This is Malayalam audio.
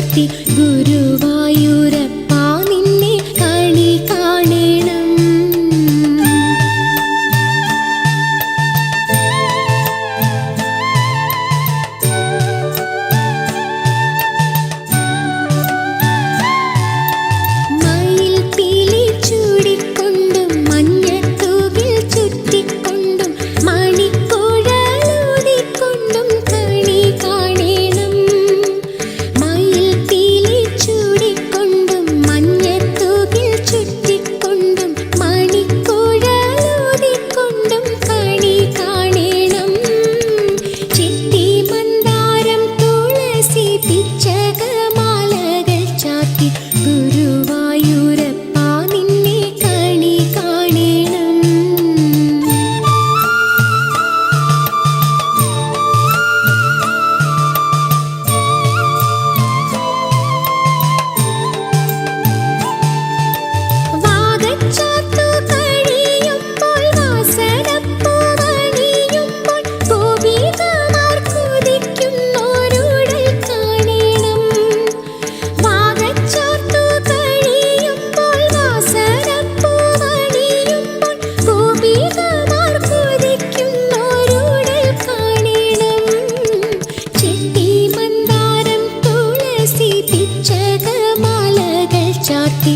ചാർത്തി ഗുരുവായൂരപ്പാ നിന്നെ കണി കാണണം. മയിൽ പീലി ചൂടിക്കൊണ്ടും മഞ്ഞത്തൂകിൽ ചുറ്റിക്കൊണ്ടും മണിക്കുഴലൂതിക്കൊണ്ടും കണി കാണണം. മയിൽ പീലി ചൂടിക്കൊണ്ടും മഞ്ഞത്തൂകിൽ ചുറ്റിക്കൊണ്ടും മണിക്കുഴലൂതിക്കൊണ്ടും കണി കാണണം. ചിത്തി മന്ദാരം തുളസി പിച്ചകമാലകൾ ചാർത്തി ഗുരുവായൂരപ്പാ നിന്നെ കണി കാണണം. വാഗച്ചാർത്തു കഴിയുമ്പോൾ വാസനപ്പൂവണിയുമ്പോൾ ഗോപികമാർ കുതിക്കുന്നോരുടൽ കാണണം. വാഗച്ചാർത്തു കഴിയുമ്പോൾ വാസനപ്പൂവണിയുമ്പോൾ ഗോപികമാർ കുതിക്കുന്നോരുടൽ കാണണം. ചെത്തി മന്ദാരം തുളസി പിച്ചകമാലകൾ ചാർത്തി